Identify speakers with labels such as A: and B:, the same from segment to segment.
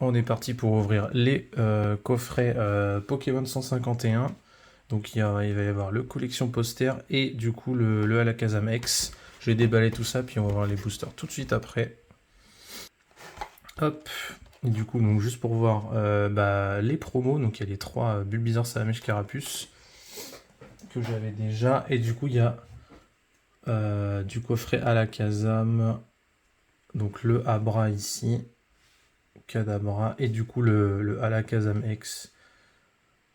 A: On est parti pour ouvrir les coffrets Pokémon 151. Donc il va y avoir le collection poster et du coup le Alakazam X. Je vais déballer tout ça, puis on va voir les boosters tout de suite après. Hop. Et du coup, donc juste pour voir les promos, donc il y a les 3 Bulbizarre, Salamèche, Carapuce que j'avais déjà. Et du coup, il y a du coffret Alakazam, donc le Abra ici, Kadabra, et du coup le Alakazam X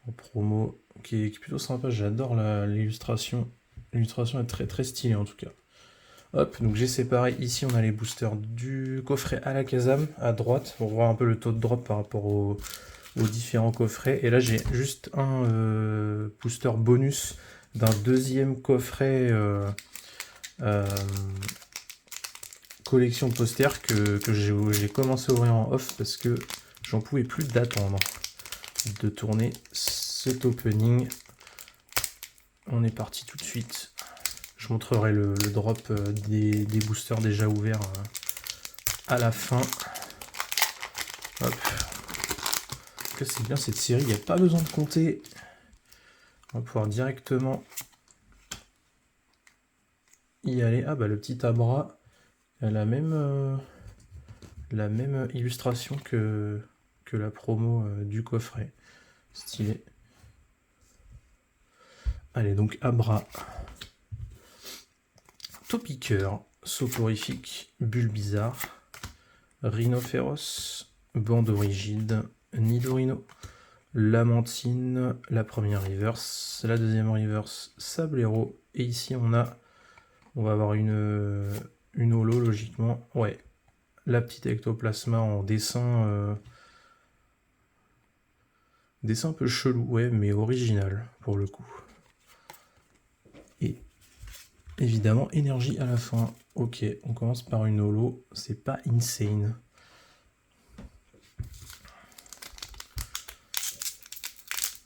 A: en promo qui est plutôt sympa. J'adore l'illustration. L'illustration est très très stylée en tout cas. Hop, donc j'ai séparé. Ici, on a les boosters du coffret Alakazam à droite pour voir un peu le taux de drop par rapport aux différents coffrets. Et là, j'ai juste un booster bonus d'un deuxième coffret collection poster que j'ai commencé à ouvrir en off parce que j'en pouvais plus d'attendre de tourner cet opening. On est parti tout de suite. Je montrerai le drop des boosters déjà ouverts à la fin. Hop. C'est bien cette série, il n'y a pas besoin de compter. On va pouvoir directement y aller. Ah bah le petit Abra a la même illustration que la promo du coffret. Stylé. Allez, donc Abra. Topiqueur, Soporifique, Bulbizarre, Rhinophéros, Bandorigide, Nidorino, Lamantine, la première reverse, la deuxième reverse, Sablero, et ici on va avoir une holo logiquement, ouais, la petite ectoplasma en dessin, dessin un peu chelou, ouais, mais original pour le coup. Et évidemment, énergie à la fin. Ok, on commence par une holo, c'est pas insane.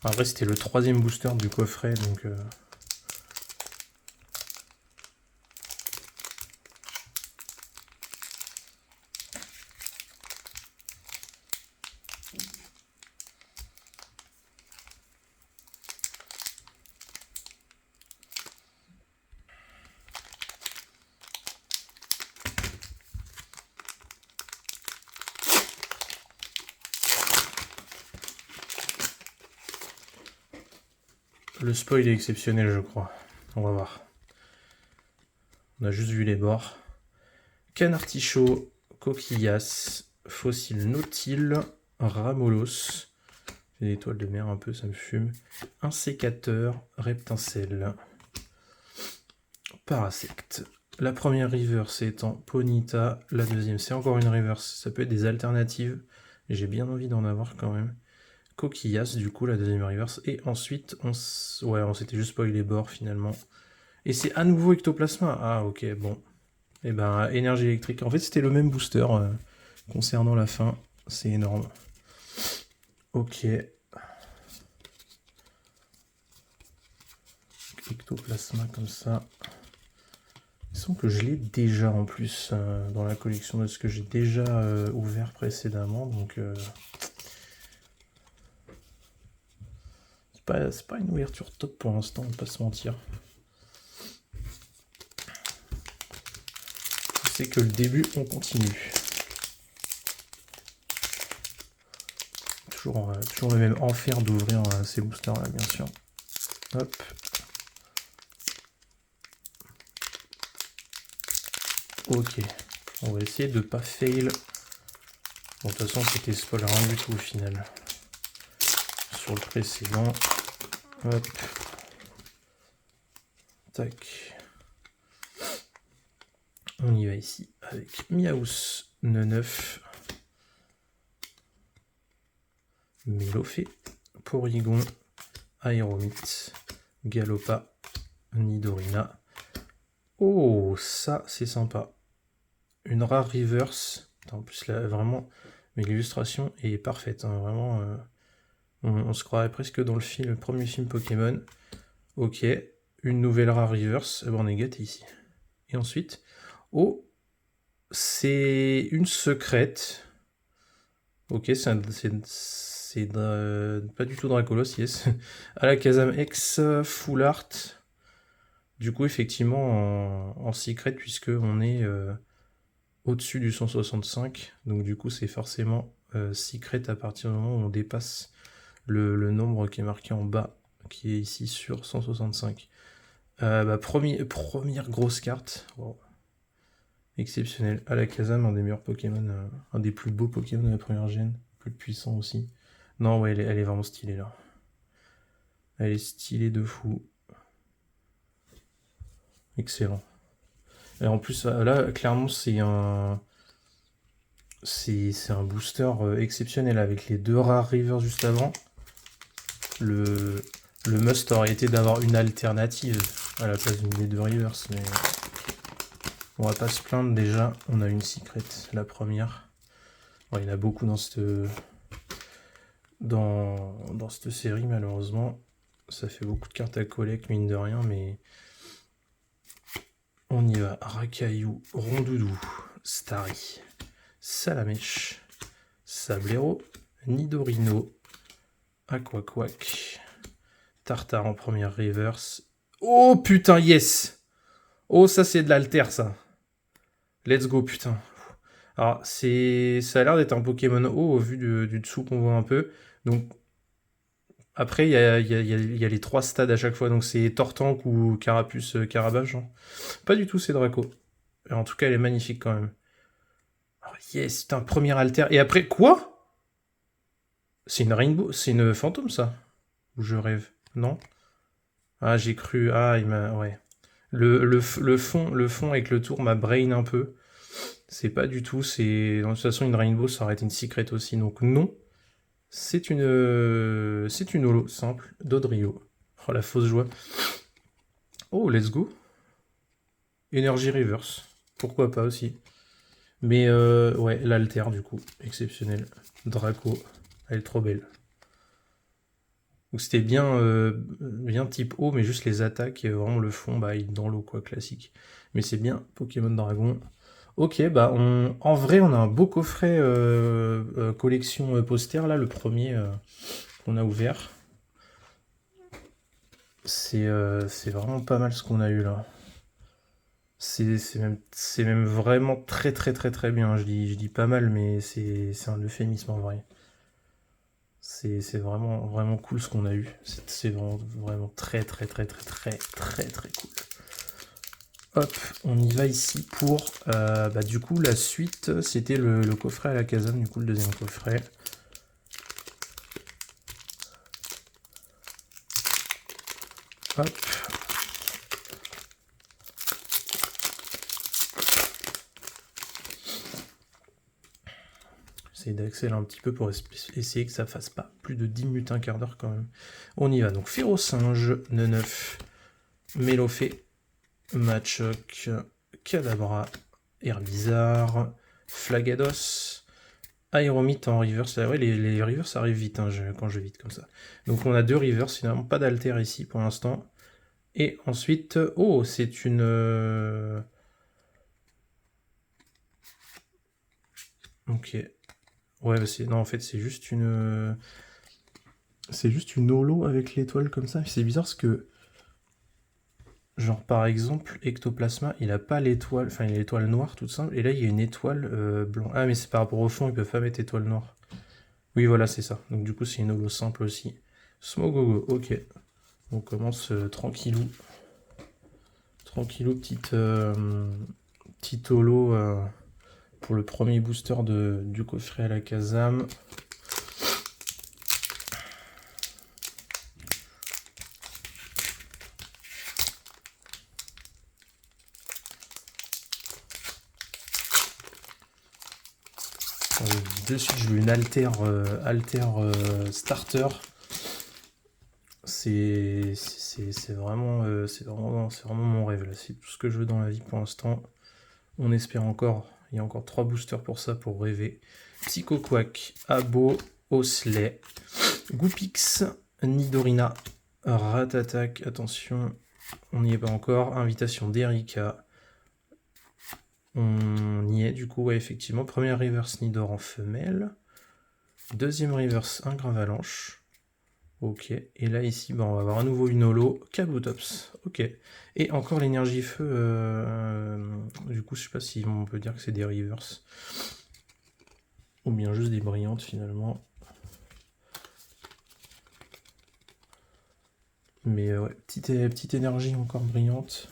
A: Après, c'était le 3e booster du coffret, donc... Le spoil est exceptionnel, je crois. On va voir. On a juste vu les bords. Canartichaud, Coquillas, Fossile Nautile, Ramolos. J'ai des étoiles de mer un peu, ça me fume. Un sécateur, Reptincelle. Parasect. La première reverse étant Ponyta. La deuxième, c'est encore une reverse. Ça peut être des alternatives. J'ai bien envie d'en avoir quand même. Coquillas, du coup, la deuxième reverse. Et ensuite, on s'était juste spoilé les bords finalement. Et c'est à nouveau Ectoplasma. Ah, ok, bon. Et ben, énergie électrique. En fait, c'était le même booster concernant la fin. C'est énorme. Ok. Ectoplasma comme ça. Il semble que je l'ai déjà en plus dans la collection de ce que j'ai déjà ouvert précédemment. Donc, c'est pas une ouverture top pour l'instant, on va pas se mentir. C'est que le début, on continue. Toujours le même enfer d'ouvrir ces boosters là, bien sûr. Hop. Ok. On va essayer de pas fail. Bon, de toute façon, c'était spoiler rien du tout au final. Sur le précédent. Hop. Tac. On y va ici avec Miaus, Neneuf, Mélofée, Porygon, Aéromite, Galopa, Nidorina. Oh, ça c'est sympa. Une rare reverse. En plus là vraiment, mais l'illustration est parfaite. Hein, vraiment, on se croirait presque dans le premier film Pokémon. Ok, une nouvelle rare reverse. Bon, on est gâté ici. Et ensuite, oh, c'est une secrète. Ok, pas du tout Dracolos, yes. Alakazam X, Full Art. Du coup, effectivement, en secret, puisque on est au-dessus du 165. Donc du coup, c'est forcément secret à partir du moment où on dépasse le nombre qui est marqué en bas, qui est ici sur 165. Première grosse carte. Wow. Exceptionnel. Alakazam, un des meilleurs Pokémon, un des plus beaux Pokémon de la première gène. Plus puissant aussi. Non, ouais, elle est vraiment stylée là. Elle est stylée de fou. Excellent. Et en plus, là, clairement, c'est un booster exceptionnel avec les 2 rares rivers juste avant. Le must aurait été d'avoir une alternative à la place des 2 rivers, mais on va pas se plaindre. Déjà, on a une secret, la première. Bon, il y en a beaucoup dans cette série, malheureusement. Ça fait beaucoup de cartes à collecte, mine de rien, mais on y va. Rakayu, Rondoudou, Starry, Salamèche, Sablero, Nidorino, Aquaquack, Tartare en première reverse. Oh putain, yes! Oh, ça c'est de l'alter, ça. Let's go, putain. Alors, ça a l'air d'être un Pokémon haut au vu du dessous qu'on voit un peu. Donc, après, il y a les 3 stades à chaque fois. Donc, c'est Tortank ou Carapuce, Carabache. Genre. Pas du tout, c'est Draco. En tout cas, elle est magnifique quand même. Oh, yes, c'est un premier alter. Et après, quoi? C'est une Rainbow, c'est une fantôme, ça? Ou je rêve? Non? Ah, j'ai cru. Ah, il m'a. Ouais. Le fond avec le tour m'a brain un peu. C'est pas du tout. C'est. De toute façon, une Rainbow, ça aurait été une secret aussi. Donc, non. C'est une holo simple d'Odrio. Oh, la fausse joie. Oh, let's go. Energy Reverse. Pourquoi pas aussi. Mais ouais, l'alter du coup. Exceptionnel. Draco. Elle est trop belle. Donc c'était bien type eau, mais juste les attaques, et vraiment le fond, bah, il est dans l'eau, quoi, classique. Mais c'est bien Pokémon Dragon. Ok, bah en vrai, on a un beau coffret collection poster, là, le premier qu'on a ouvert. C'est vraiment pas mal ce qu'on a eu là. C'est même vraiment très très très très bien. Je dis pas mal, mais c'est un euphémisme en vrai. C'est vraiment vraiment cool ce qu'on a eu. C'est vraiment très très très très très très très cool. Hop, on y va ici pour du coup la suite. C'était le coffret à la Kazam, du coup le deuxième coffret. Hop. J'essaie d'accélérer un petit peu pour essayer que ça fasse pas plus de 10 minutes, un quart d'heure quand même. On y va, donc Férocinge, Neneuf, Mélofée, Machoc, Kadabra, Herbizarre, Flagados, Aéromite en reverse. Ah ouais, les reverse arrivent vite quand je vite comme ça. Donc on a 2 reverse, finalement pas d'alter ici pour l'instant. Et ensuite, oh, c'est une... Ok. Ouais, bah non, en fait, c'est juste une... C'est juste une holo avec l'étoile comme ça. C'est bizarre parce que... Genre, par exemple, Ectoplasma, il a pas l'étoile... Enfin, il a l'étoile noire, toute simple. Et là, il y a une étoile blanche. Ah, mais c'est par rapport au fond, ils peuvent pas mettre étoile noire. Oui, voilà, c'est ça. Donc, du coup, c'est une holo simple aussi. Smogogo, ok. On commence tranquillou. Tranquillou, petite holo pour le premier booster du coffret à la Kazam. De suite, je veux une alter starter. C'est vraiment mon rêve là. C'est tout ce que je veux dans la vie pour l'instant. On espère encore. Il y a encore 3 boosters pour ça, pour rêver. Psychoquack, Abo, Osley, Goopix, Nidorina, Ratatak. Attention, on n'y est pas encore. Invitation d'Erika. On y est du coup, ouais, effectivement. Première reverse Nidor en femelle. Deuxième reverse, un Gravalanche. Ok, et là ici, on va avoir à nouveau une holo, Kabutops. Ok, et encore l'énergie feu. Du coup, je sais pas si on peut dire que c'est des reverse. Ou bien juste des brillantes finalement. Mais ouais, petite énergie encore brillante.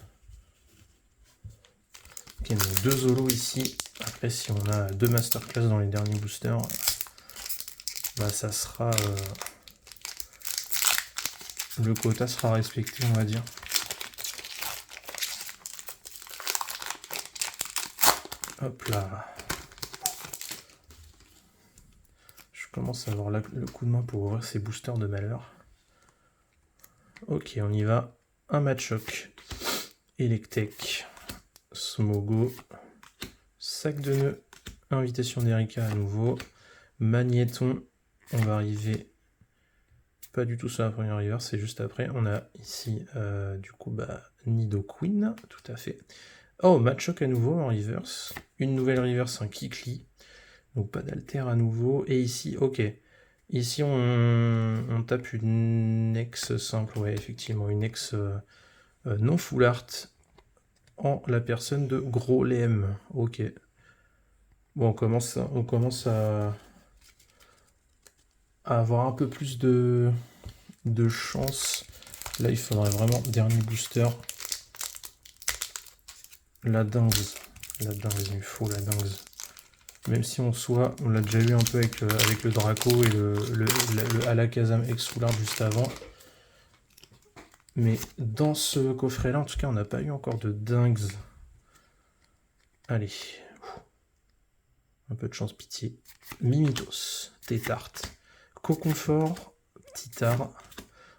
A: Ok, donc 2 holos ici. Après, si on a 2 masterclass dans les derniers boosters, bah ça sera... le quota sera respecté, on va dire. Hop là. Je commence à avoir le coup de main pour ouvrir ces boosters de malheur. Ok, on y va. Un Machoke, Electek, Smogo, Sac de nœuds, Invitation d'Erika à nouveau, Magnéton. On va arriver pas du tout sur la première river, c'est juste après. On a ici du coup Nidoqueen, tout à fait. Oh, Machoke à nouveau en reverse. Une nouvelle reverse, un Kikli. Donc pas d'alter à nouveau. Et ici, ok. Ici, on tape une ex simple. Ouais, effectivement, une ex non full art en la personne de Gros Lem. Ok. Bon, on commence à avoir un peu plus de chance. Là, il faudrait vraiment dernier booster. La dingue. La dingue, il me faut la dingue. Même si on l'a déjà eu un peu avec le Draco et le Alakazam X Soulard juste avant. Mais dans ce coffret-là, en tout cas, on n'a pas eu encore de dingues. Allez. Un peu de chance, pitié. Mimitos, Tétart, Coconfort, Titard,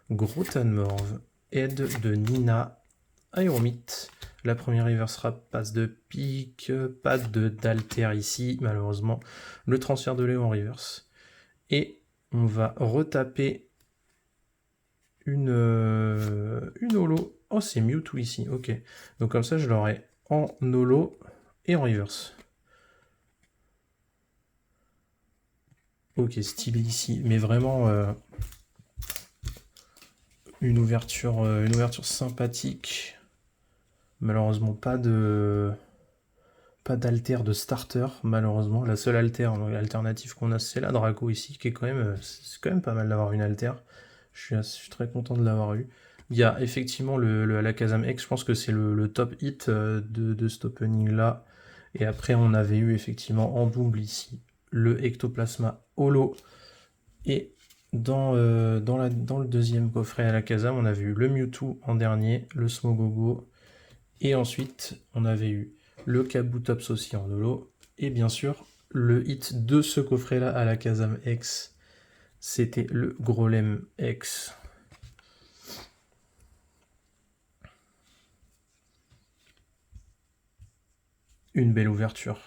A: Gros Tanmorve, Aide de Nina, Aéromite. La première reversera passe de pique, pas d'alter ici, malheureusement. Le transfert de Léo en reverse. Et on va retaper une holo. Oh, c'est Mewtwo ici, ok. Donc comme ça, je l'aurai en holo et en reverse. Ok, stylé ici, mais vraiment une ouverture sympathique. Malheureusement, pas d'alter de starter, malheureusement. La seule alternative qu'on a, c'est la Draco ici, qui est c'est quand même pas mal d'avoir une alter. Je suis très content de l'avoir eu. Il y a effectivement le Alakazam X, je pense que c'est le top hit de cet opening là. Et après, on avait eu effectivement en double ici le Ectoplasma Holo. Et dans le deuxième coffret Alakazam, on avait eu le Mewtwo en dernier, le Smogogo. Et ensuite, on avait eu le Kabutops aussi en holo. Et bien sûr, le hit de ce coffret-là à la Kazam X, c'était le Grolem X. Une belle ouverture.